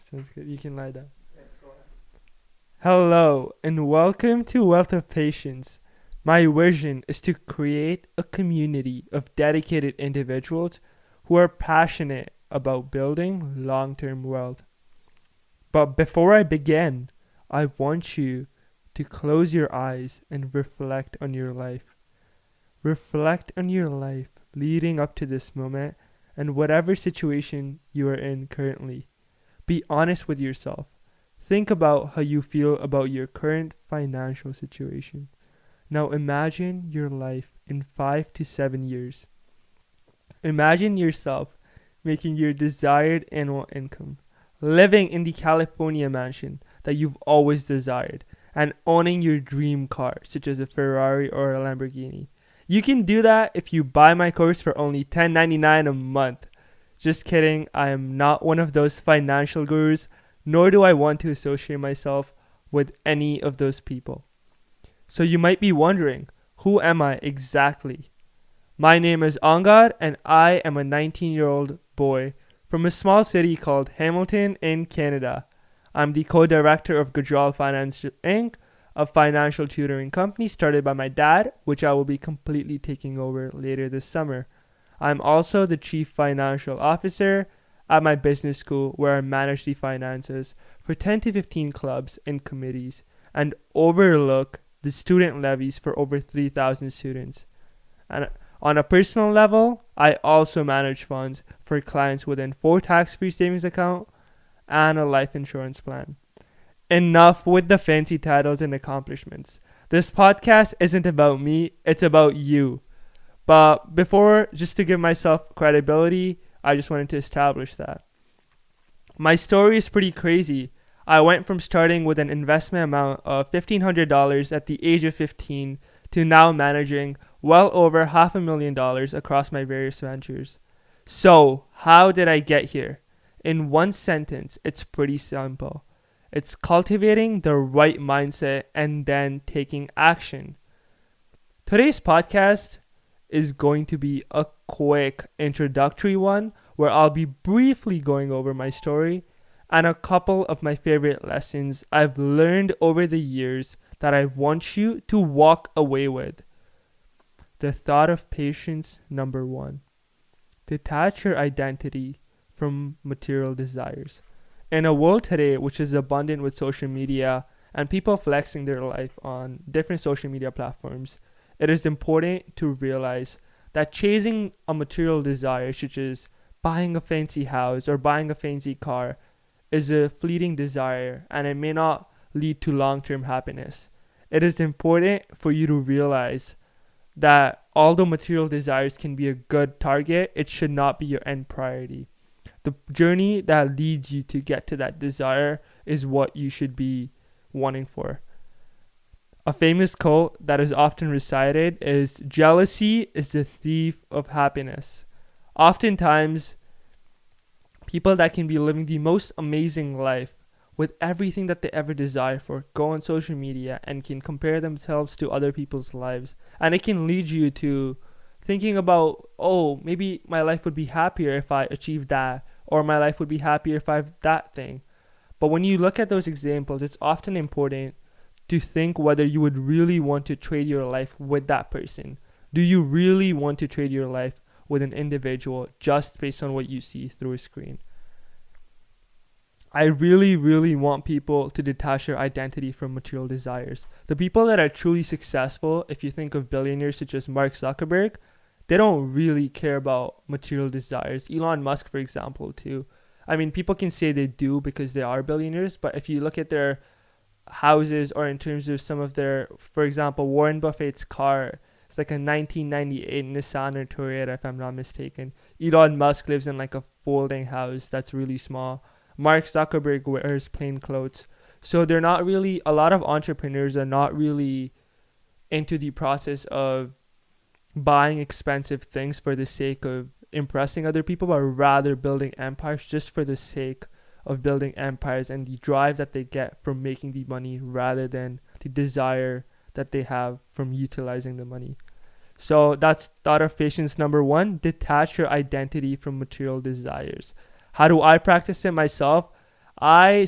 Sounds good. You can lie down. Hello, and welcome to Wealth of Patience. My vision is to create a community of dedicated individuals who are passionate about building long term wealth. But before I begin, I want you to close your eyes and reflect on your life. Reflect on your life leading up to this moment and whatever situation you are in currently. Be honest with yourself. Think about how you feel about your current financial situation. Now imagine your life in 5 to 7 years. Imagine yourself making your desired annual income, living in the California mansion that you've always desired, and owning your dream car, such as a Ferrari or a Lamborghini. You can do that if you buy my course for only $10.99 a month. Just kidding, I am not one of those financial gurus, nor do I want to associate myself with any of those people. So you might be wondering, who am I exactly? My name is Angad, and I am a 19-year-old boy from a small city called Hamilton in Canada. I'm the co-director of Gajral Finance Inc., a financial tutoring company started by my dad, which I will be completely taking over later this summer. I'm also the chief financial officer at my business school, where I manage the finances for 10 to 15 clubs and committees and overlook the student levies for over 3,000 students. And on a personal level, I also manage funds for clients within 4 tax-free savings accounts and a life insurance plan. Enough with the fancy titles and accomplishments. This podcast isn't about me, it's about you. But before, just to give myself credibility, I just wanted to establish that. My story is pretty crazy. I went from starting with an investment amount of $1,500 at the age of 15 to now managing well over $500,000 across my various ventures. So, how did I get here? In one sentence, it's pretty simple. It's cultivating the right mindset and then taking action. Today's podcast is going to be a quick introductory one where I'll be briefly going over my story and a couple of my favorite lessons I've learned over the years that I want you to walk away with. The thought of patience, number 1. Detach your identity from material desires. In a world today which is abundant with social media and people flexing their life on different social media platforms, it is important to realize that chasing a material desire, such as buying a fancy house or buying a fancy car, is a fleeting desire and it may not lead to long-term happiness. It is important for you to realize that although material desires can be a good target, it should not be your end priority. The journey that leads you to get to that desire is what you should be wanting for. A famous quote that is often recited is, "Jealousy is the thief of happiness." Oftentimes, people that can be living the most amazing life with everything that they ever desire for go on social media and can compare themselves to other people's lives. And it can lead you to thinking about, oh, maybe my life would be happier if I achieved that, or my life would be happier if I have that thing. But when you look at those examples, it's often important to think whether you would really want to trade your life with that person. Do you really want to trade your life with an individual just based on what you see through a screen? I really, really want people to detach their identity from material desires. The people that are truly successful, if you think of billionaires such as Mark Zuckerberg, they don't really care about material desires. Elon Musk, for example, too. I mean, people can say they do because they are billionaires, but if you look at their houses or in terms of some of their, for example, Warren Buffett's car, it's like a 1998 Nissan or Toyota, if I'm not mistaken. Elon Musk lives in like a folding house that's really small. Mark Zuckerberg wears plain clothes. So they're not really, a lot of entrepreneurs are not really into the process of buying expensive things for the sake of impressing other people, but rather building empires just for the sake of building empires and the drive that they get from making the money rather than the desire that they have from utilizing the money. So that's thought of patience number 1. Detach your identity from material desires. How do I practice it myself? I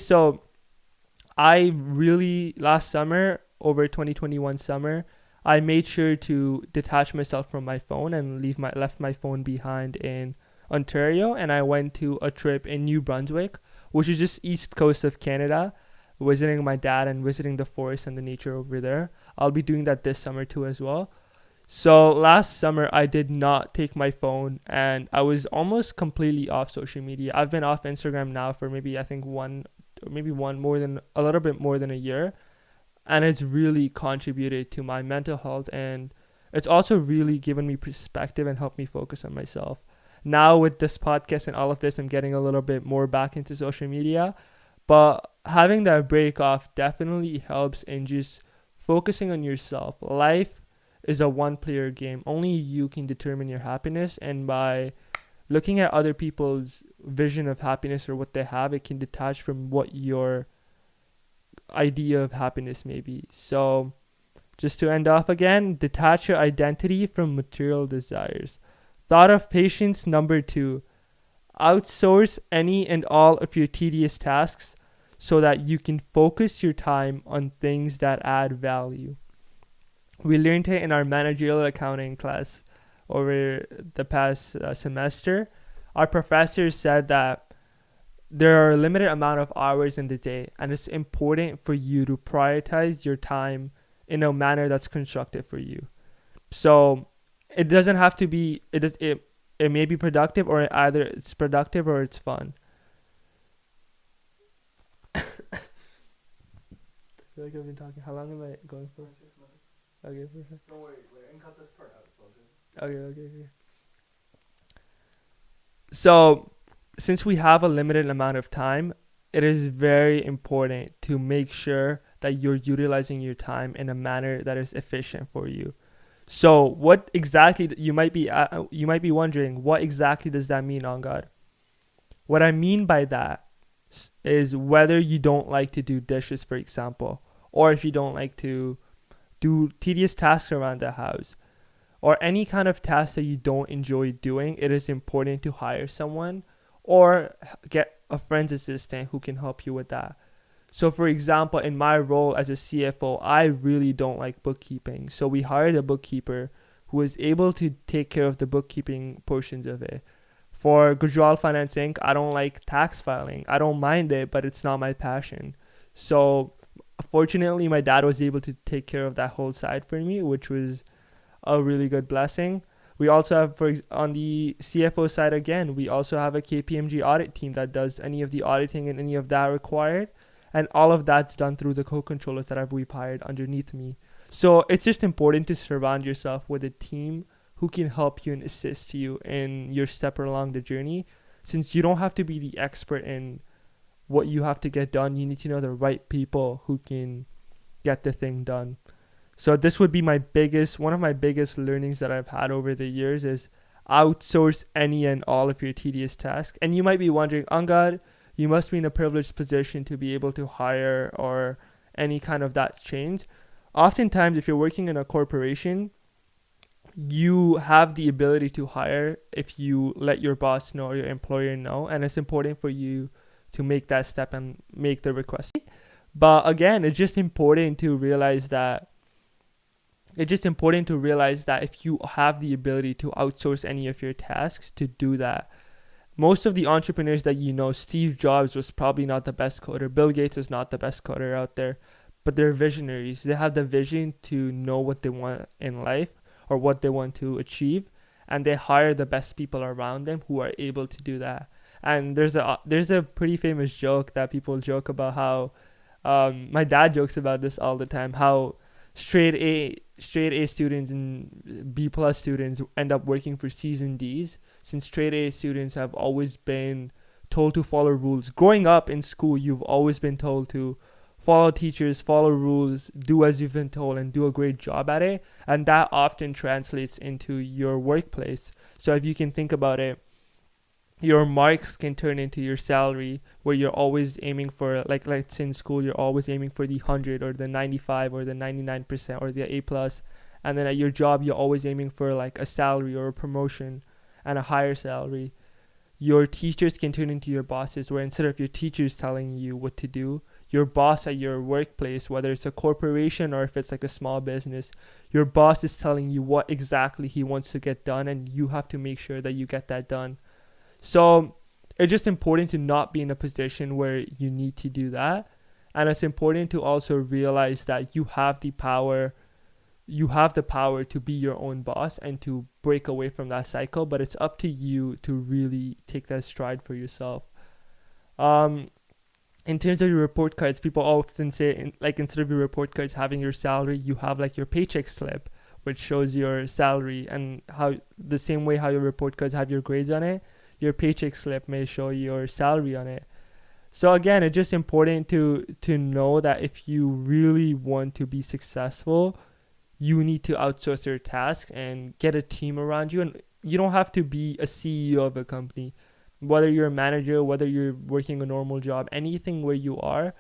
really last summer, over 2021 summer, I made sure to detach myself from my phone and left my phone behind in Ontario, and I went to a trip in New Brunswick, which is just east coast of Canada, visiting my dad and visiting the forest and the nature over there. I'll be doing that this summer too as well. So last summer I did not take my phone and I was almost completely off social media. I've been off Instagram now for maybe I think one more than a little bit more than a year, and it's really contributed to my mental health, and it's also really given me perspective and helped me focus on myself. Now with this podcast and all of this, I'm getting a little bit more back into social media, but having that break off definitely helps in just focusing on yourself. Life is a one player game. Only you can determine your happiness, and by looking at other people's vision of happiness or what they have, it can detach from what your idea of happiness may be. So just to end off again, detach your identity from material desires. Thought of patience number 2. Outsource any and all of your tedious tasks so that you can focus your time on things that add value. We learned it in our managerial accounting class over the past semester. Our professor said that there are a limited amount of hours in the day, and it's important for you to prioritize your time in a manner that's constructive for you. So it doesn't have to be, it may be productive, or either it's productive or it's fun. I feel like I've been talking. How long am I going for? 6 minutes. Okay, perfect. No, wait, I can cut this part out. It's all good. Okay. So, since we have a limited amount of time, it is very important to make sure that you're utilizing your time in a manner that is efficient for you. So, what exactly you might be wondering, what exactly does that mean, on God? What I mean by that is whether you don't like to do dishes, for example, or if you don't like to do tedious tasks around the house, or any kind of task that you don't enjoy doing, it is important to hire someone or get a friend's assistant who can help you with that. So for example, in my role as a CFO, I really don't like bookkeeping. So we hired a bookkeeper who was able to take care of the bookkeeping portions of it. For Gujral Finance Inc., I don't like tax filing. I don't mind it, but it's not my passion. So fortunately, my dad was able to take care of that whole side for me, which was a really good blessing. We also have, on the CFO side again, we also have a KPMG audit team that does any of the auditing and any of that required. And all of that's done through the co-controllers that we've hired underneath me. So it's just important to surround yourself with a team who can help you and assist you in your step along the journey. Since you don't have to be the expert in what you have to get done, you need to know the right people who can get the thing done. So this would be one of my biggest learnings that I've had over the years is outsource any and all of your tedious tasks. And you might be wondering, Angad, you must be in a privileged position to be able to hire or any kind of that change. Oftentimes, if you're working in a corporation, you have the ability to hire if you let your boss know or your employer know, and it's important for you to make that step and make the request. But again, it's just important to realize that if you have the ability to outsource any of your tasks, to do that. Most of the entrepreneurs that you know, Steve Jobs was probably not the best coder. Bill Gates is not the best coder out there, but they're visionaries. They have the vision to know what they want in life or what they want to achieve, and they hire the best people around them who are able to do that. And there's a pretty famous joke that people joke about how my dad jokes about this all the time, how straight A students and B plus students end up working for C's and D's, since straight A students have always been told to follow rules. Growing up in school, you've always been told to follow teachers, follow rules, do as you've been told, and do a great job at it. And that often translates into your workplace. So if you can think about it, your marks can turn into your salary, where you're always aiming for, like let's say in school, you're always aiming for the 100 or the 95 or the 99% or the A plus. And then at your job, you're always aiming for like a salary or a promotion and a higher salary. your teachers can turn into your bosses, where instead of your teachers telling you what to do, your boss at your workplace, whether it's a corporation or if it's like a small business, your boss is telling you what exactly he wants to get done, and you have to make sure that you get that done. So it's just important to not be in a position where you need to do that. And it's important to also realize that you have the power to be your own boss and to break away from that cycle, but it's up to you to really take that stride for yourself. In terms of your report cards, people often say, instead of your report cards having your salary, you have like your paycheck slip, which shows your salary, and how the same way how your report cards have your grades on it, your paycheck slip may show your salary on it. So again, it's just important to know that if you really want to be successful, you need to outsource your tasks and get a team around you. And you don't have to be a CEO of a company. Whether you're a manager, whether you're working a normal job, anything where you are,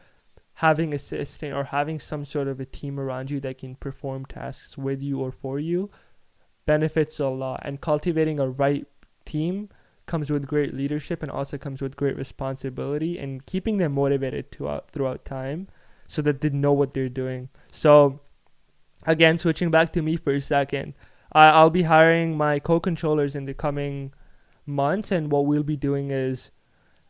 having assistant or having some sort of a team around you that can perform tasks with you or for you benefits a lot. And cultivating a right team comes with great leadership and also comes with great responsibility, and keeping them motivated throughout time so that they know what they're doing. So again, switching back to me for a second, I'll be hiring my co-controllers in the coming months, and what we'll be doing is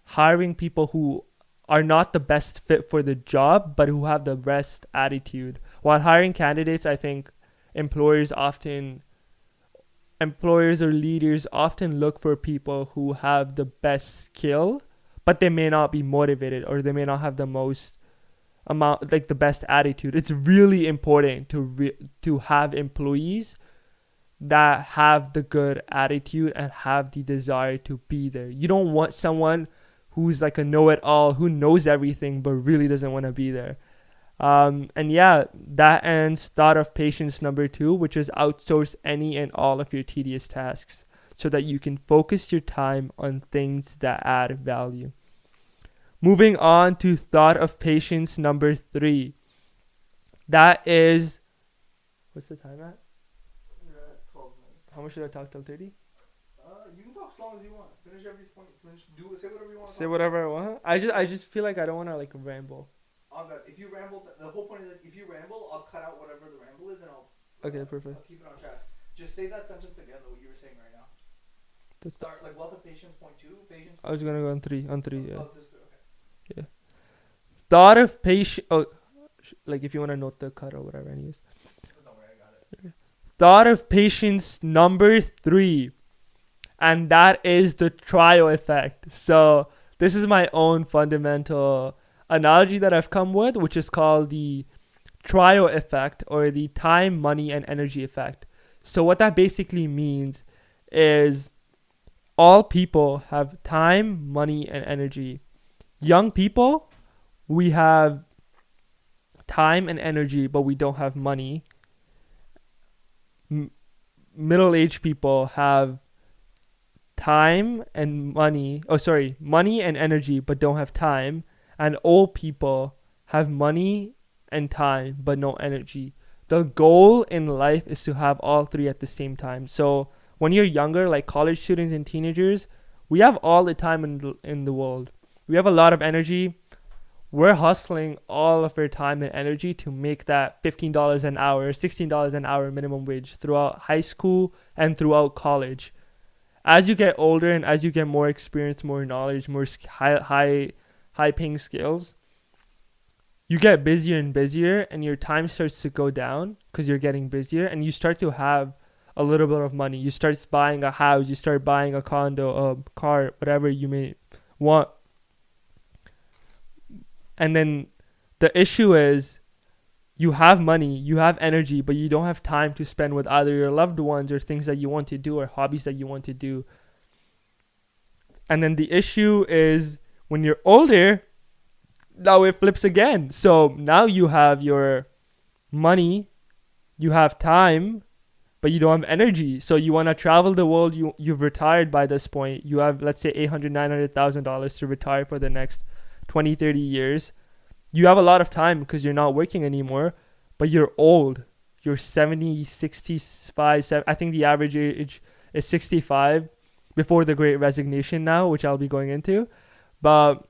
hiring people who are not the best fit for the job but who have the best attitude. While hiring candidates, I think employers or leaders often look for people who have the best skill, but they may not be motivated, or they may not have the most amount, like the best attitude. It's really important to have employees that have the good attitude and have the desire to be there. You don't want someone who's like a know-it-all, who knows everything but really doesn't want to be there. And yeah, that ends Thought of Patience number 2, which is outsource any and all of your tedious tasks so that you can focus your time on things that add value. Moving on to Thought of Patience number 3. That is, what's the time at? You're at 12 minutes. How much should I talk till 30? You can talk as long as you want. Finish every point. Say whatever you want. Say whatever I want. I just feel like I don't want to like ramble. If you ramble, the whole point is that if you ramble, I'll cut out whatever the ramble is, and Okay, perfect. I'll keep it on track. Just say that sentence again, what you were saying right now. Start like wealth of patience. Point 2. Patience. I was gonna go on 3. On 3, yeah. Okay. Yeah. Thought of patience. Oh, like if you want to note the cut or whatever, anyways. Don't worry, I got it. Okay. Thought of Patience number 3, and that is the trio effect. So this is my own fundamental analogy that I've come with, which is called the trio effect, or the time, money, and energy effect. So what that basically means is all people have time, money, and energy. Young people, we have time and energy, but we don't have money. Middle-aged people have time and money. Money and energy, but don't have time. And old people have money and time, but no energy. The goal in life is to have all three at the same time. So when you're younger, like college students and teenagers, we have all the time in the world. We have a lot of energy. We're hustling all of our time and energy to make that $15 an hour, $16 an hour minimum wage throughout high school and throughout college. As you get older and as you get more experience, more knowledge, more high paying skills, you get busier and busier, and your time starts to go down because you're getting busier, and you start to have a little bit of money. You start buying a house, you start buying a condo, a car, whatever you may want. And then the issue is you have money, you have energy, but you don't have time to spend with either your loved ones or things that you want to do or hobbies that you want to do. And then the issue is when you're older, now it flips again. So now you have your money, you have time, but you don't have energy. So you want to travel the world. You've retired by this point. You have, let's say, $800,000, $900,000 to retire for the next 20, 30 years. You have a lot of time because you're not working anymore, but you're old. You're 70, 65, 70, I think the average age is 65, before the Great Resignation now, which I'll be going into. But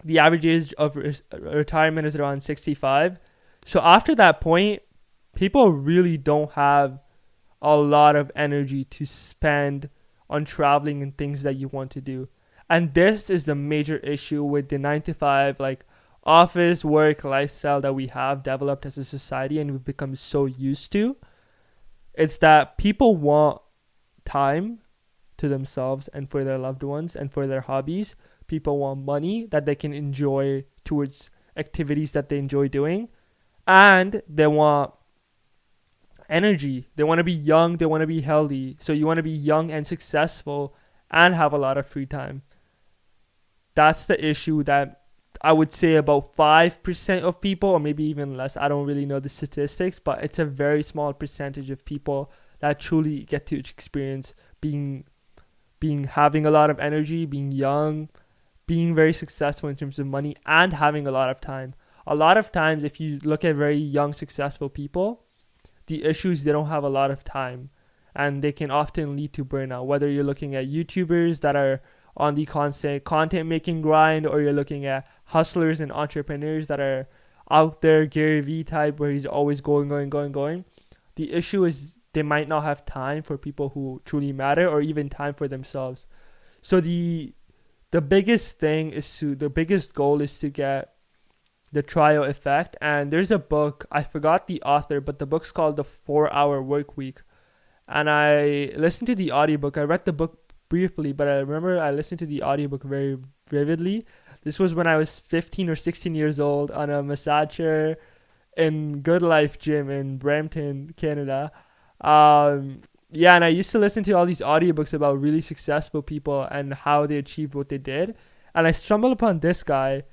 the average age of retirement is around 65. So after that point, people really don't have a lot of energy to spend on traveling and things that you want to do. And this is the major issue with the 9 to 5 like office work lifestyle that we have developed as a society and we've become so used to. It's that people want time to themselves and for their loved ones and for their hobbies. People want money that they can enjoy towards activities that they enjoy doing. And they want energy. They want to be young. They want to be healthy. So you want to be young and successful and have a lot of free time. That's the issue that I would say about 5% of people, or maybe even less. I don't really know the statistics, but it's a very small percentage of people that truly get to experience being having a lot of energy, being young, being very successful in terms of money, and having a lot of time. A lot of times, if you look at very young, successful people, the issue is they don't have a lot of time, and they can often lead to burnout. Whether you're looking at YouTubers that are on the constant content making grind, or you're looking at hustlers and entrepreneurs that are out there, Gary Vee type, where he's always going. The issue is they might not have time for people who truly matter, or even time for themselves. So the biggest goal is to get the trial effect. And there's a book, I forgot the author, but the book's called The 4-Hour Workweek. And I listened to the audiobook. I read the book briefly, but I remember I listened to the audiobook very vividly. This was when I was 15 or 16 years old on a massage chair in Good Life Gym in Brampton, Canada. And I used to listen to all these audiobooks about really successful people and how they achieved what they did. And I stumbled upon this guy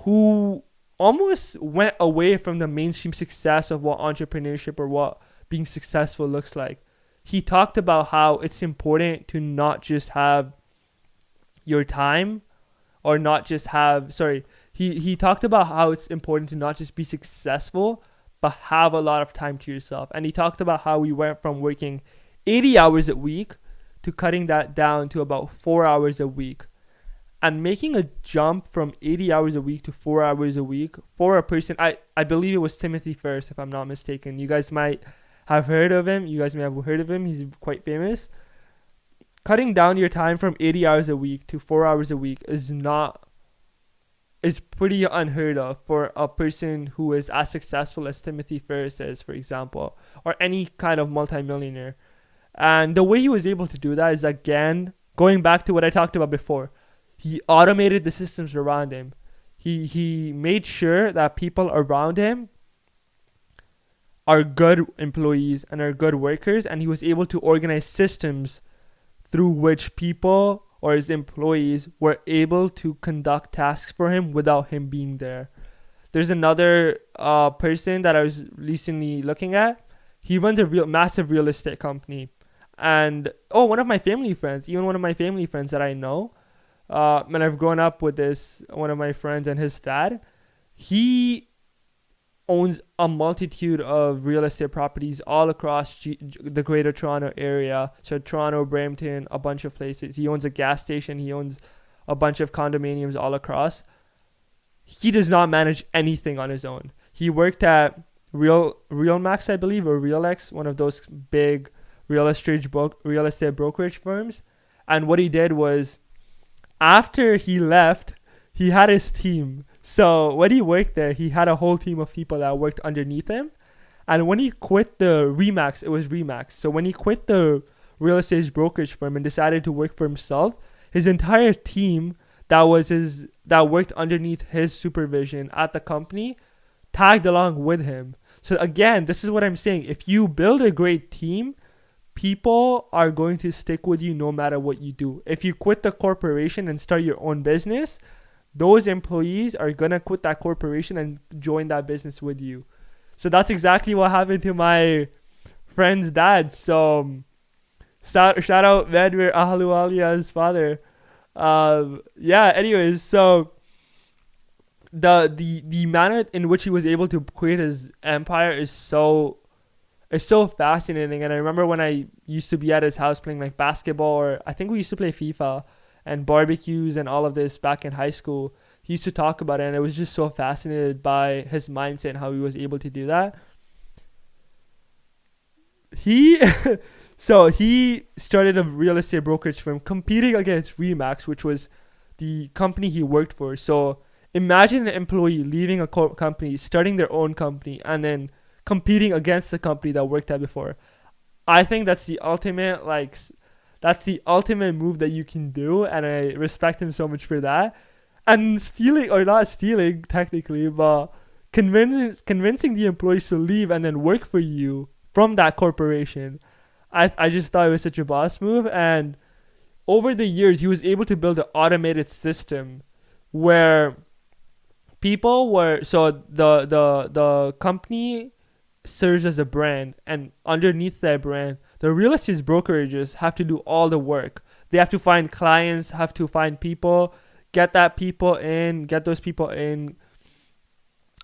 who almost went away from the mainstream success of what entrepreneurship or what being successful looks like. He talked about how it's important to not just have your time, or not just have, he talked about how it's important to not just be successful, but have a lot of time to yourself. And he talked about how we went from working 80 hours a week to cutting that down to about 4 hours a week. And making a jump from 80 hours a week to 4 hours a week for a person, I believe it was Timothy Ferriss, if I'm not mistaken. You guys might have heard of him. He's quite famous. Cutting down your time from 80 hours a week to 4 hours a week is pretty unheard of for a person who is as successful as Timothy Ferriss is, for example, or any kind of multimillionaire. And the way he was able to do that is, again, going back to what I talked about before. He automated the systems around him. He made sure that people around him are good employees and are good workers, and he was able to organize systems through which people or his employees were able to conduct tasks for him without him being there. There's another person that I was recently looking at. He runs a massive real estate company. And one of my family friends that I know, and I've grown up with one of my friends and his dad, he owns a multitude of real estate properties all across the greater Toronto area. So Toronto, Brampton, a bunch of places. He owns a gas station. He owns a bunch of condominiums all across. He does not manage anything on his own. He worked at RealMax, I believe, or RealX, one of those big real estate brokerage firms. And what he did was, after he left, he had his team. So when he worked there, he had a whole team of people that worked underneath him. And when he quit the RE/MAX, it was RE/MAX. So when he quit the real estate brokerage firm and decided to work for himself, his entire team that worked underneath his supervision at the company tagged along with him. So again, this is what I'm saying. If you build a great team, people are going to stick with you no matter what you do. If you quit the corporation and start your own business, those employees are going to quit that corporation and join that business with you. So that's exactly what happened to my friend's dad. So shout out Vedmir Ahluwalia's father. Anyways, so the manner in which he was able to create his empire is so It's so fascinating. And I remember when I used to be at his house playing like basketball, or I think we used to play FIFA and barbecues and all of this back in high school. He used to talk about it, and I was just so fascinated by his mindset and how he was able to do that. He so he started a real estate brokerage firm competing against Remax, which was the company he worked for. So imagine an employee leaving a company, starting their own company, and then competing against the company that worked at before. I think that's the ultimate that's the ultimate move that you can do, and I respect him so much for that. And stealing, or not stealing technically, but convincing the employees to leave and then work for you from that corporation. I just thought it was such a boss move. And over the years, he was able to build an automated system where people were, so the company serves as a brand, and underneath that brand, the real estate brokerages have to do all the work. They have to find clients, have to find people, get those people in,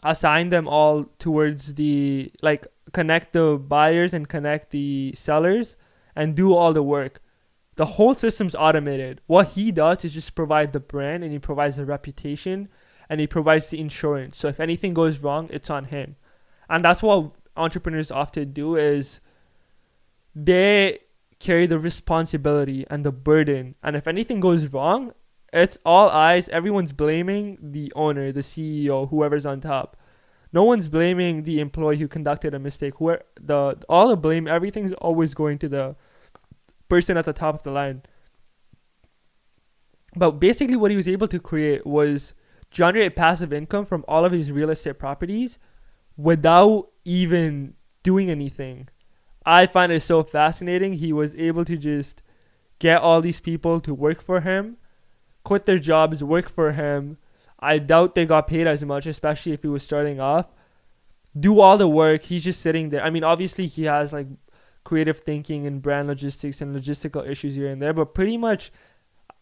assign them all towards the, like, connect the buyers and connect the sellers and do all the work. The whole system's automated. What he does is just provide the brand, and he provides the reputation, and he provides the insurance. So if anything goes wrong, it's on him. And that's what entrepreneurs often do, is they carry the responsibility and the burden. And if anything goes wrong, it's all eyes. Everyone's blaming the owner, the CEO, whoever's on top. No one's blaming the employee who conducted a mistake. All the blame, everything's always going to the person at the top of the line. But basically what he was able to create was generate passive income from all of his real estate properties without even doing anything. I find it so fascinating. He was able to just get all these people to work for him, quit their jobs, work for him. I doubt they got paid as much, especially if he was starting off. Do all the work. He's just sitting there. I mean, obviously he has like creative thinking and brand logistics and logistical issues here and there, but pretty much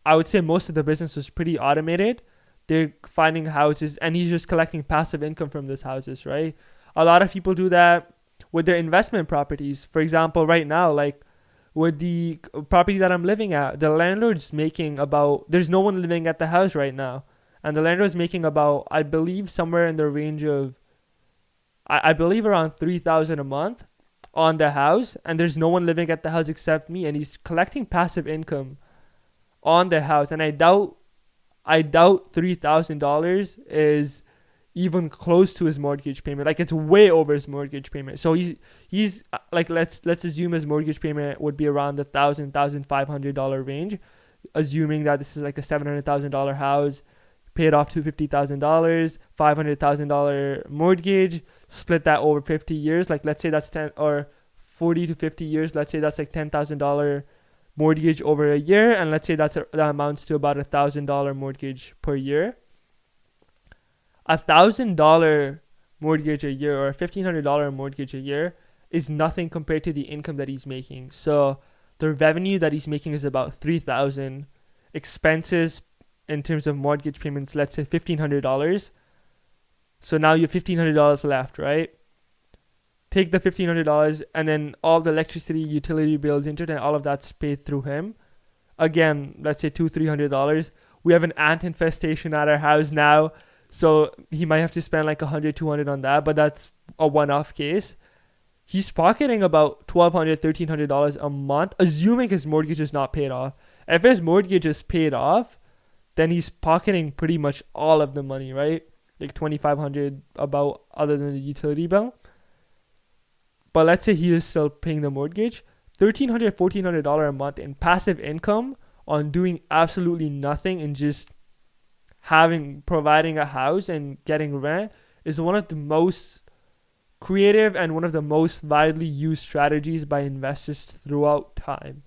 I would say most of the business was pretty automated. They're finding houses, and he's just collecting passive income from these houses, right? A lot of people do that with their investment properties. For example, right now, like with the property that I'm living at, the landlord's making about, there's no one living at the house right now. And the landlord's making about, I believe, somewhere in the range of, I believe around $3,000 a month on the house. And there's no one living at the house except me. And he's collecting passive income on the house. And I doubt $3,000 is even close to his mortgage payment. Like, it's way over his mortgage payment. So he's like, let's assume his mortgage payment would be around the $1,500 range, assuming that this is like a $700,000 house, paid off $250,000, $500,000 mortgage, split that over 50 years. Like, let's say that's 10 or 40 to 50 years. Let's say that's like $10,000 mortgage over a year, and let's say that amounts to about $1,000 mortgage per year. $1,000 mortgage a year, or a $1,500 mortgage a year, is nothing compared to the income that he's making. So the revenue that he's making is about $3,000. Expenses in terms of mortgage payments, let's say $1,500. So now you have $1,500 left, right? Take the $1,500, and then all the electricity, utility bills, internet, all of that's paid through him. Again, let's say $200-$300. We have an ant infestation at our house now, so he might have to spend like $100-$200 on that, but that's a one-off case. He's pocketing about $1,200-$1,300 a month, assuming his mortgage is not paid off. If his mortgage is paid off, then he's pocketing pretty much all of the money, right? Like $2,500 about, other than the utility bill. But let's say he is still paying the mortgage. $1,300-$1,400 a month in passive income on doing absolutely nothing and just providing a house and getting rent is one of the most creative and one of the most widely used strategies by investors throughout time.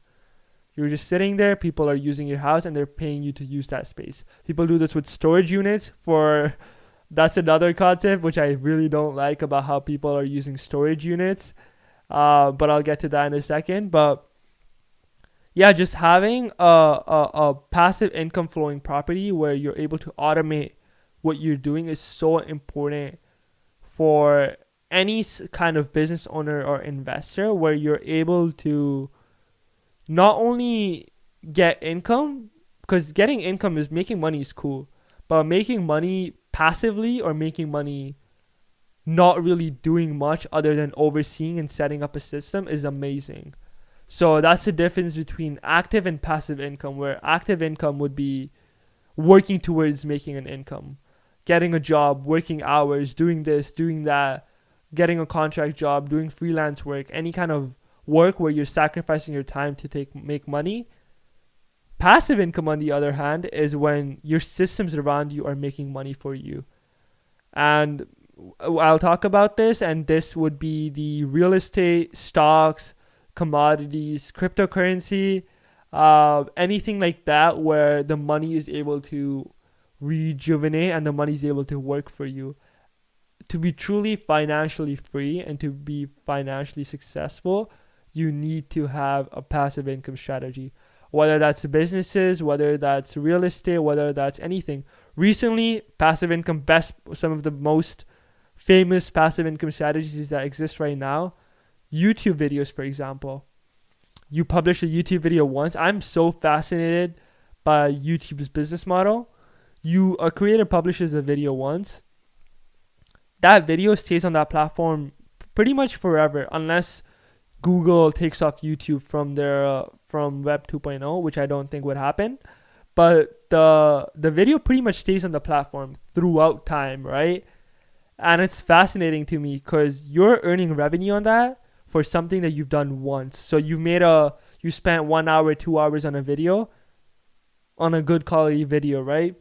You're just sitting there, people are using your house, and they're paying you to use that space. People do this with storage units that's another concept which I really don't like about how people are using storage units. But I'll get to that in a second. But yeah, just having a passive income flowing property where you're able to automate what you're doing is so important for any kind of business owner or investor where you're able to not only get income, because getting income is making money is cool, but making money passively or making money not really doing much other than overseeing and setting up a system is amazing. So that's the difference between active and passive income, where active income would be working towards making an income, getting a job, working hours, doing this, doing that, getting a contract job, doing freelance work, any kind of work where you're sacrificing your time to make money. Passive income, on the other hand, is when your systems around you are making money for you. And I'll talk about this, and this would be the real estate, stocks, commodities, cryptocurrency, anything like that where the money is able to rejuvenate and the money is able to work for you. To be truly financially free and to be financially successful, you need to have a passive income strategy. Whether that's businesses, whether that's real estate, whether that's anything. Recently, passive income, some of the most famous passive income strategies that exist right now, YouTube videos, for example. You publish a YouTube video once. I'm so fascinated by YouTube's business model. A creator publishes a video once. That video stays on that platform pretty much forever, unless Google takes off YouTube from Web 2.0, which I don't think would happen. But the video pretty much stays on the platform throughout time, right? And it's fascinating to me because you're earning revenue on that for something that you've done once. So you spent 1 hour, 2 hours on a video, on a good quality video, right?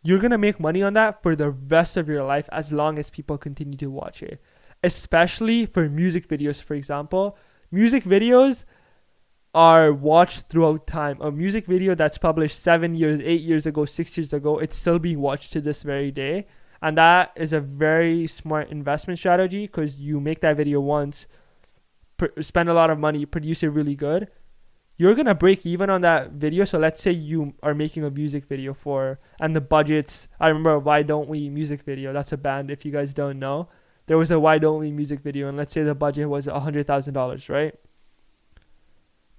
You're going to make money on that for the rest of your life as long as people continue to watch it. Especially for music videos, for example. Music videos are watched throughout time. A music video that's published 7 years, 8 years ago, 6 years ago, it's still being watched to this very day. And that is a very smart investment strategy because you make that video once, spend a lot of money, produce it really good. You're going to break even on that video. So let's say you are making a music video and the budgets, I remember a Why Don't We music video. That's a band, if you guys don't know. There was a Why Don't We music video, and let's say the budget was $100,000, right?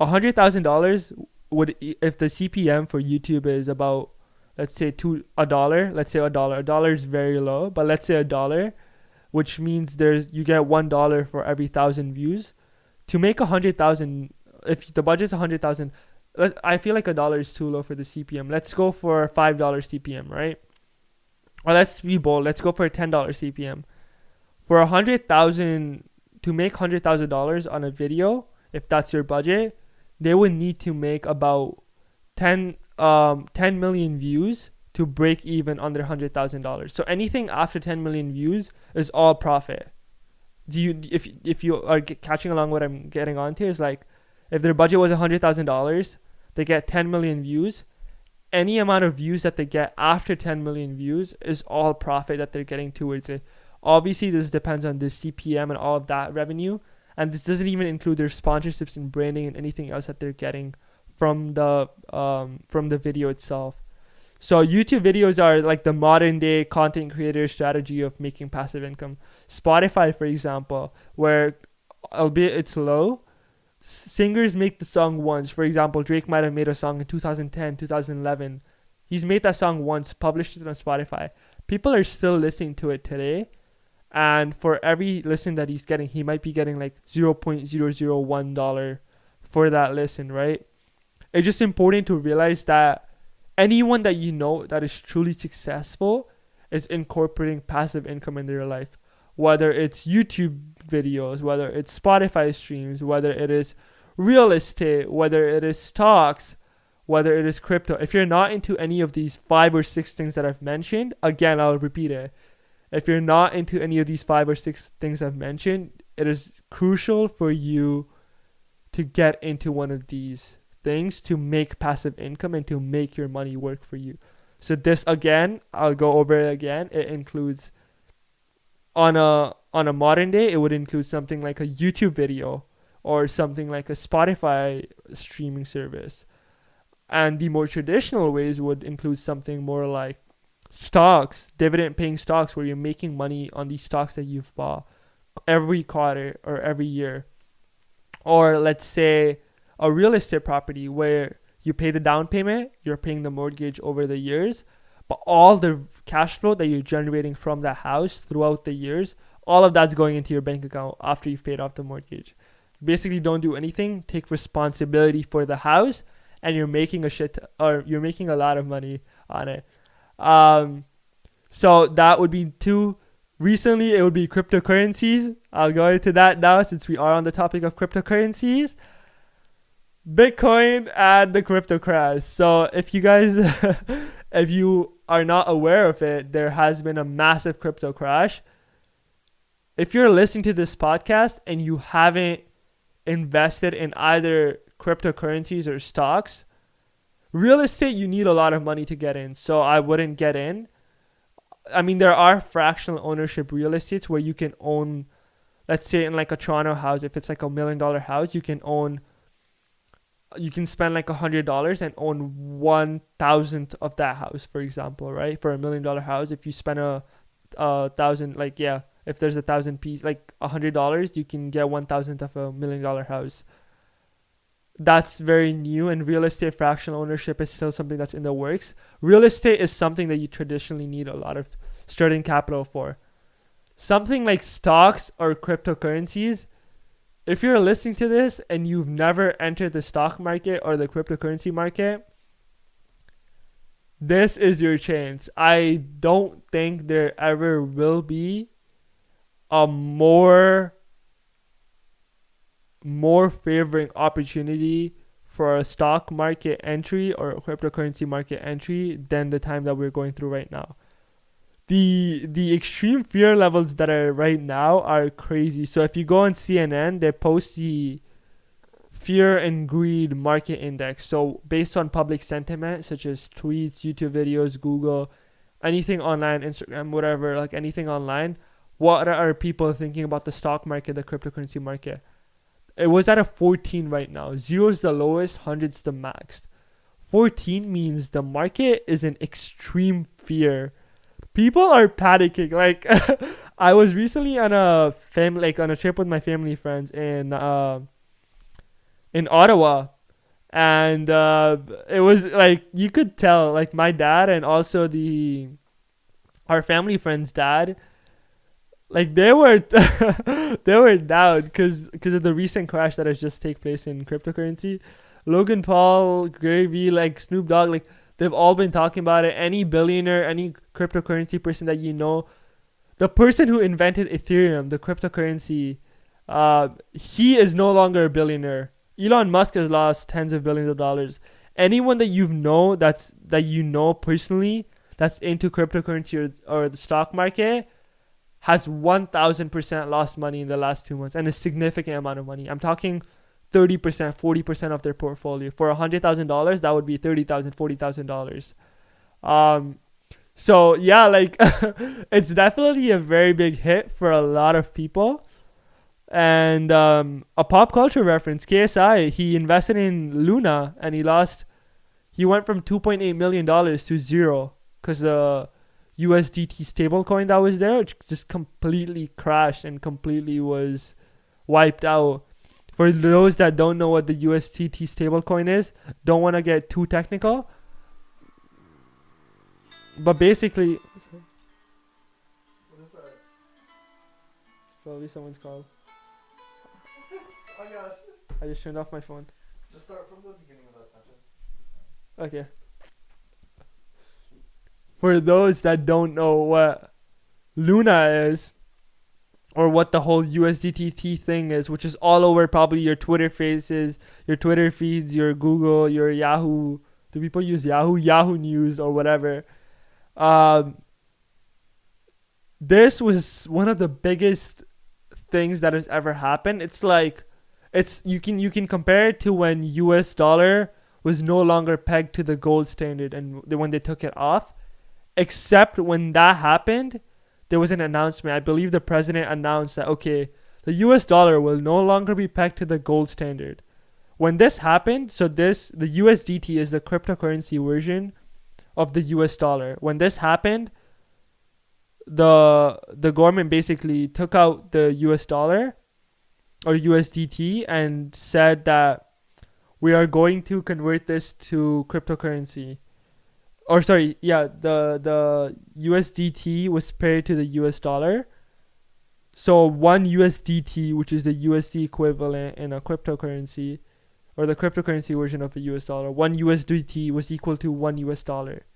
$100,000 would, if the CPM for YouTube is about, let's say $1, let's say $1 is very low, but let's say $1, which means you get $1 for every 1,000 views. To make 100,000, if the budget's 100,000, I feel like $1 is too low for the CPM. Let's go for $5 CPM, right? Or let's be bold. Let's go for a $10 CPM. For 100,000, to make $100,000 on a video, if that's your budget, they would need to make about 10 million views to break even on their $100,000. So anything after 10 million views is all profit. If you are catching along what I'm getting onto, is like, if their budget was $100,000, they get 10 million views. Any amount of views that they get after 10 million views is all profit that they're getting towards it. Obviously, this depends on the CPM and all of that revenue. And this doesn't even include their sponsorships and branding and anything else that they're getting from the video itself. So YouTube videos are like the modern day content creator strategy of making passive income. Spotify, for example, where albeit it's low, singers make the song once. For example, Drake might have made a song in 2010, 2011. He's made that song once, published it on Spotify. People are still listening to it today. And for every listen that he's getting, he might be getting like $0.001 for that listen, right? It's just important to realize that anyone that you know that is truly successful is incorporating passive income in their life. Whether it's YouTube videos, whether it's Spotify streams, whether it is real estate, whether it is stocks, whether it is crypto. If you're not into any of these 5 or 6 things that I've mentioned, again, I'll repeat it. If you're not into any of these 5 or 6 things I've mentioned, it is crucial for you to get into one of these things to make passive income and to make your money work for you. So this, again, I'll go over it again. It includes, on a modern day, it would include something like a YouTube video or something like a Spotify streaming service. And the more traditional ways would include something more like stocks, dividend paying stocks, where you're making money on these stocks that you've bought. every quarter or every year. Or let's say a real estate property where you pay the down payment, you're paying the mortgage over the years, but all the cash flow that you're generating from that house throughout the years, all of that's going into your bank account after you've paid off the mortgage. Basically, don't do anything, take responsibility for the house, and you're making you're making a lot of money on it. So that would be two. Recently, it would be cryptocurrencies. I'll go into that now since we are on the topic of cryptocurrencies. Bitcoin and the crypto crash. So if you guys, if you are not aware of it, there has been a massive crypto crash. If you're listening to this podcast and you haven't invested in either cryptocurrencies or stocks, real estate, you need a lot of money to get in. So I wouldn't get in. I mean, there are fractional ownership real estates where you can own, let's say in like a Toronto house, if it's like $1 million house, you can spend like $100 and own 1,000th of that house, for example, right? For $1 million house, if you spend a thousand, like, yeah, if there's 1,000 piece, like $100, you can get 1,000th of $1 million house. That's very new, and real estate fractional ownership is still something that's in the works. Real estate is something that you traditionally need a lot of starting capital for. Something like stocks or cryptocurrencies, if you're listening to this and you've never entered the stock market or the cryptocurrency market, this is your chance. I don't think there ever will be a more favoring opportunity for a stock market entry or a cryptocurrency market entry than the time that we're going through right now. The extreme fear levels that are right now are crazy. So if you go on CNN, they post the fear and greed market index. So based on public sentiment, such as tweets, YouTube videos, Google, anything online, Instagram, whatever, like anything online, what are people thinking about the stock market, the cryptocurrency market? It was at a 14 right now. 0 is the lowest, 100 is the max. 14 means the market is in extreme fear. People are panicking. Like, I was recently on a trip with my family friends in Ottawa, and it was like you could tell, like my dad and also our family friend's dad, like they were they were down because of the recent crash that has just taken place in cryptocurrency. Logan Paul, Gary Vee, like Snoop Dogg, like they've all been talking about it. Any billionaire, any cryptocurrency person that you know, the person who invented Ethereum, the cryptocurrency, he is no longer a billionaire. Elon Musk has lost tens of billions of dollars. Anyone that you know personally that's into cryptocurrency or the stock market has 1,000% lost money in the last 2 months, and a significant amount of money. I'm talking 30%, 40% of their portfolio. For $100,000, that would be $30,000, $40,000. So yeah, like it's definitely a very big hit for a lot of people. And a pop culture reference, KSI, he invested in Luna and he went from $2.8 million to zero because the USDT stablecoin that was there just completely crashed and completely was wiped out. For those that don't know what the USDT stablecoin is, don't want to get too technical, but basically, what is that? Probably someone's call. Oh gosh. I just turned off my phone. Just start from the beginning of that sentence. Okay. For those that don't know what Luna is, or what the whole USDT thing is, which is all over probably your Twitter faces, your Twitter feeds, your Google, your Yahoo. Do people use Yahoo? Yahoo News or whatever. This was one of the biggest things that has ever happened. It's like, you can compare it to when US dollar was no longer pegged to the gold standard and when they took it off. Except when that happened, there was an announcement. I believe the president announced that, okay, the US dollar will no longer be pegged to the gold standard. When this happened, the USDT is the cryptocurrency version of the US dollar. When this happened, the government basically took out the US dollar or USDT and said that we are going to convert this to cryptocurrency. Or sorry, yeah, the USDT was paired to the US dollar. So one USDT, which is the USD equivalent in a cryptocurrency, or the cryptocurrency version of the US dollar, one USDT was equal to one US dollar.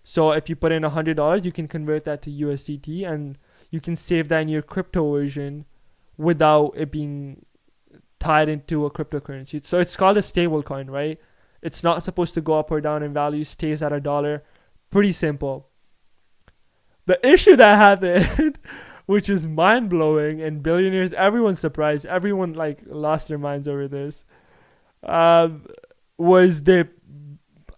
So if you put in $100, you can convert that to USDT, and you can save that in your crypto version without it being tied into a cryptocurrency. So it's called a stable coin, right? It's not supposed to go up or down in value, stays at $1. Pretty simple. The issue that happened, which is mind blowing, and billionaires, everyone's surprised, everyone like lost their minds over this, was the,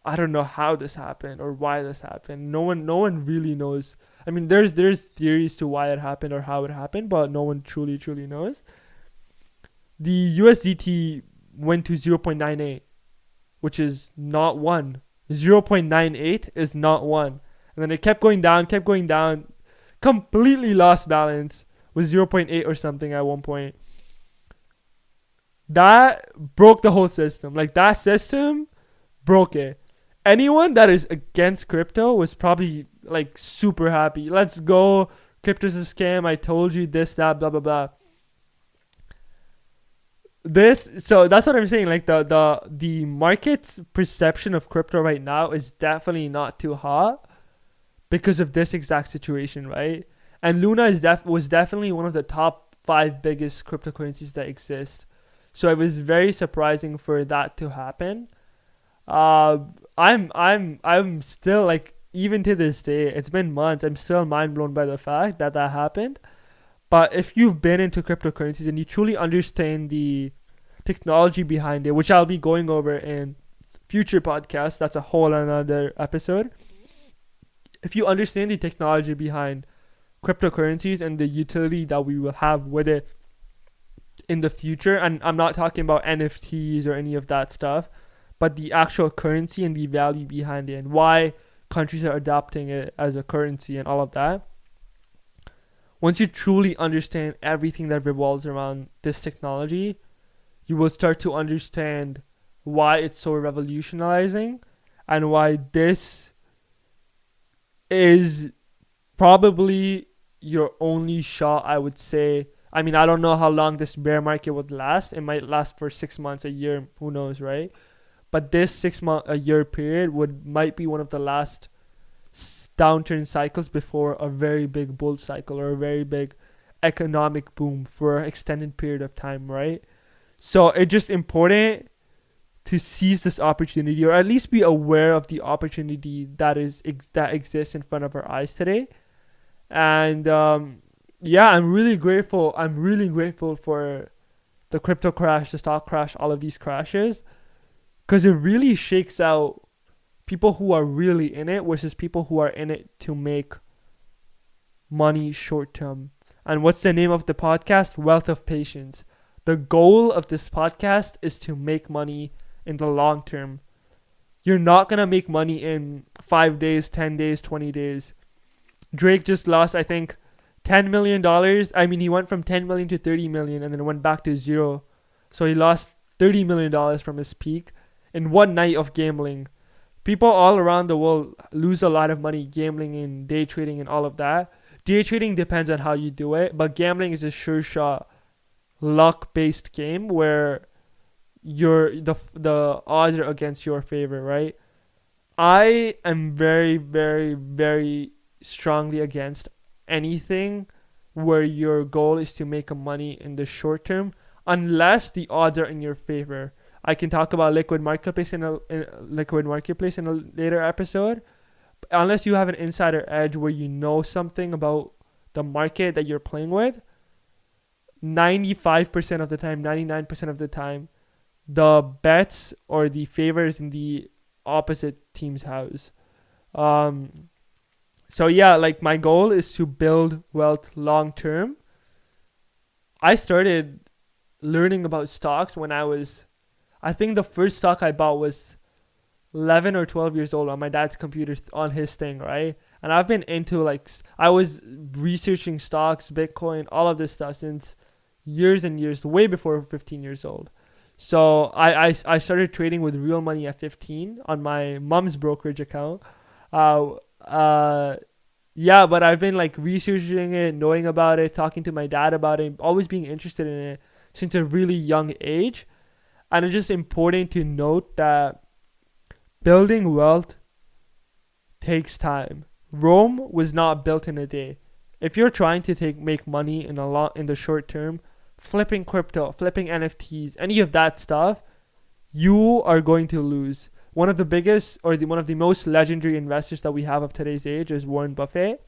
I don't know how this happened or why this happened. No one really knows. I mean, there's theories to why it happened or how it happened, but no one truly knows. The USDT went to 0.98, which is not 1. 0.98 is not 1. And then it kept going down, completely lost balance with 0.8 or something at one point. That broke the whole system. Like, that system broke it. Anyone that is against crypto was probably like super happy. Let's go. Crypto's a scam. I told you this, that, blah, blah, blah. So that's what I'm saying. Like the market's perception of crypto right now is definitely not too hot because of this exact situation, right? And Luna was definitely one of the top 5 biggest cryptocurrencies that exist. So it was very surprising for that to happen. I'm still, like, even to this day, it's been months, I'm still mind blown by the fact that happened. But if you've been into cryptocurrencies and you truly understand the technology behind it, which I'll be going over in future podcasts, that's a whole another episode. If you understand the technology behind cryptocurrencies and the utility that we will have with it in the future, and I'm not talking about NFTs or any of that stuff, but the actual currency and the value behind it and why countries are adopting it as a currency and all of that. Once you truly understand everything that revolves around this technology, you will start to understand why it's so revolutionizing and why this is probably your only shot, I would say. I mean, I don't know how long this bear market would last. It might last for 6 months, a year, who knows, right? But this 6 month, a year period might be one of the last downturn cycles before a very big bull cycle or a very big economic boom for an extended period of time, right? So it's just important to seize this opportunity, or at least be aware of the opportunity that exists in front of our eyes today. And yeah, I'm really grateful for the crypto crash, the stock crash, all of these crashes, because it really shakes out people who are really in it versus people who are in it to make money short term. And what's the name of the podcast? Wealth of Patience. The goal of this podcast is to make money in the long term. You're not going to make money in 5 days, 10 days, 20 days. Drake just lost, I think, $10 million. I mean, he went from 10 million to 30 million and then went back to zero. So he lost $30 million from his peak in one night of gambling. People all around the world lose a lot of money gambling and day trading and all of that. Day trading depends on how you do it, but gambling is a sure shot, luck-based game where the odds are against your favor, right? I am very, very, very strongly against anything where your goal is to make money in the short term, unless the odds are in your favor. I can talk about liquid marketplace in a later episode. Unless you have an insider edge where you know something about the market that you're playing with, 95% of the time, 99% of the time, the bets or the favors in the opposite team's house. So yeah, like, my goal is to build wealth long term. I started learning about stocks when I think the first stock I bought was 11 or 12 years old on my dad's computer on his thing, right? And I've been into I was researching stocks, Bitcoin, all of this stuff since years and years, way before 15 years old. So I started trading with real money at 15 on my mom's brokerage account. Uh, uh, yeah, but I've been researching it, knowing about it, talking to my dad about it, always being interested in it since a really young age. And it's just important to note that building wealth takes time. Rome was not built in a day. If you're trying to make money in the short term, flipping crypto, flipping NFTs, any of that stuff, you are going to lose. One of the biggest one of the most legendary investors that we have of today's age is Warren Buffett.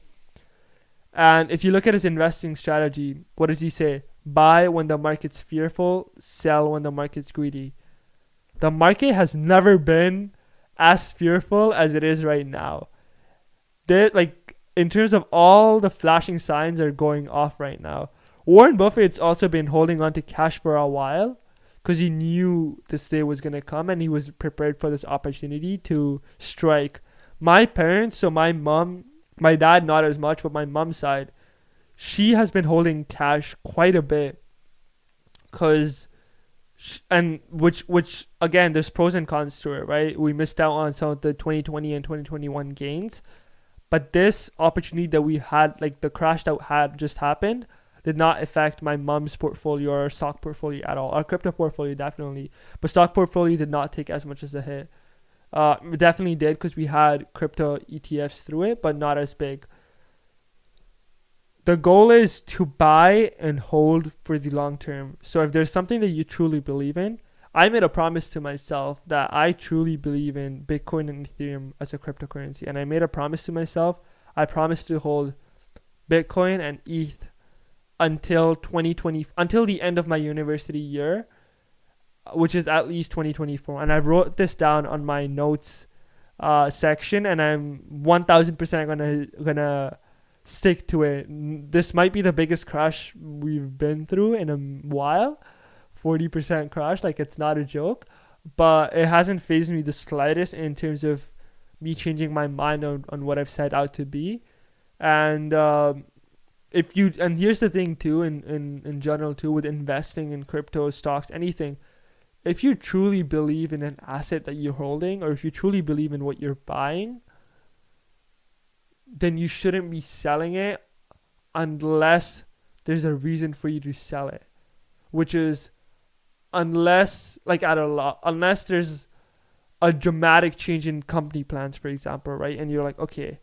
And if you look at his investing strategy, what does he say? Buy when the market's fearful, sell when the market's greedy. The market has never been as fearful as it is right now. In terms of all the flashing signs are going off right now. Warren Buffett's also been holding on to cash for a while because he knew this day was going to come and he was prepared for this opportunity to strike. My parents, so my mom, my dad not as much, but my mom's side, she has been holding cash quite a bit because, which again, there's pros and cons to it, right? We missed out on some of the 2020 and 2021 gains, but this opportunity that we had, the crash that had just happened, did not affect my mom's portfolio or stock portfolio at all. Our crypto portfolio definitely, but stock portfolio did not take as much as a hit. It definitely did because we had crypto ETFs through it, but not as big. The goal is to buy and hold for the long term. So if there's something that you truly believe in, I made a promise to myself that I truly believe in Bitcoin and Ethereum as a cryptocurrency. And I made a promise to myself. I promised to hold Bitcoin and ETH until the end of my university year, which is at least 2024. And I wrote this down on my notes section, and I'm 1000% gonna stick to it. This might be the biggest crash we've been through in a while. 40% crash, it's not a joke, but it hasn't fazed me the slightest in terms of me changing my mind on what I've set out to be. And here's the thing too, in general too, with investing in crypto, stocks, anything, if you truly believe in an asset that you're holding, or if you truly believe in what you're buying, then you shouldn't be selling it unless there's a reason for you to sell it, which is unless there's a dramatic change in company plans, for example, right? And you're like, okay,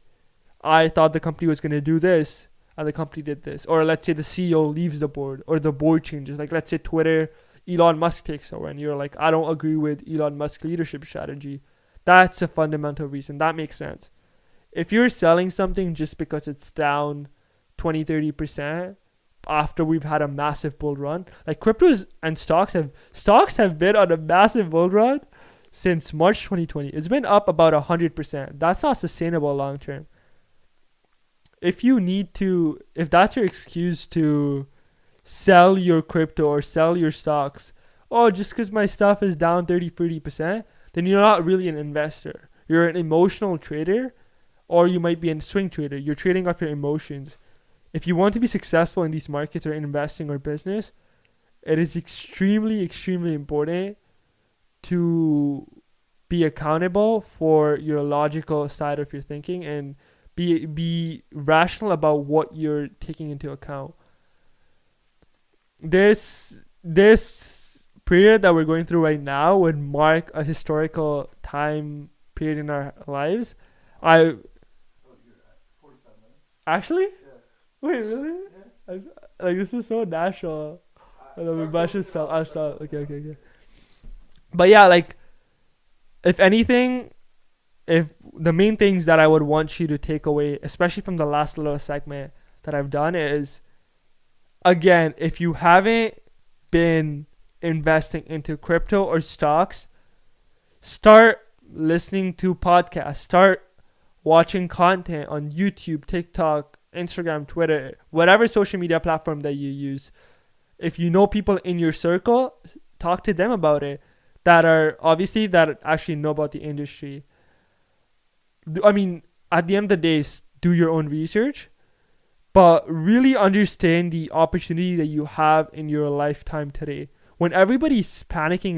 I thought the company was going to do this and the company did this. Or let's say the CEO leaves the board or the board changes. Let's say Twitter, Elon Musk takes over and you're like, I don't agree with Elon Musk's leadership strategy. That's a fundamental reason. That makes sense. If you're selling something just because it's down 20-30% after we've had a massive bull run, cryptos and stocks have been on a massive bull run since March 2020. It's been up about 100%. That's not sustainable long term. If that's your excuse to sell your crypto or sell your stocks, just because my stuff is down 30-40%, then you're not really an investor. You're an emotional trader, or you might be a swing trader. You're trading off your emotions. If you want to be successful in these markets or investing or business, it is extremely, extremely important to be accountable for your logical side of your thinking and be rational about what you're taking into account. This period that we're going through right now would mark a historical time period in our lives. You're at 45 minutes. Actually? Yeah. Wait, really? Yeah. This is so natural. I should stop. I'll stop. Okay. But yeah, if anything, if the main things that I would want you to take away, especially from the last little segment that I've done, is, again, if you haven't been investing into crypto or stocks, start listening to podcasts, start watching content on YouTube, TikTok, Instagram, Twitter, whatever social media platform that you use. If you know people in your circle, talk to them about it that actually know about the industry. I mean, at the end of the day, do your own research, but really understand the opportunity that you have in your lifetime today. When everybody's panicking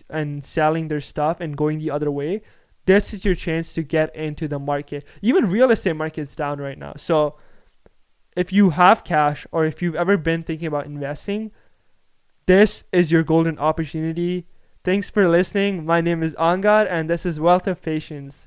and selling their stuff and going the other way, this is your chance to get into the market. Even real estate market's down right now. So if you have cash, or if you've ever been thinking about investing, this is your golden opportunity. Thanks for listening. My name is Angad, and this is Wealth of Patience.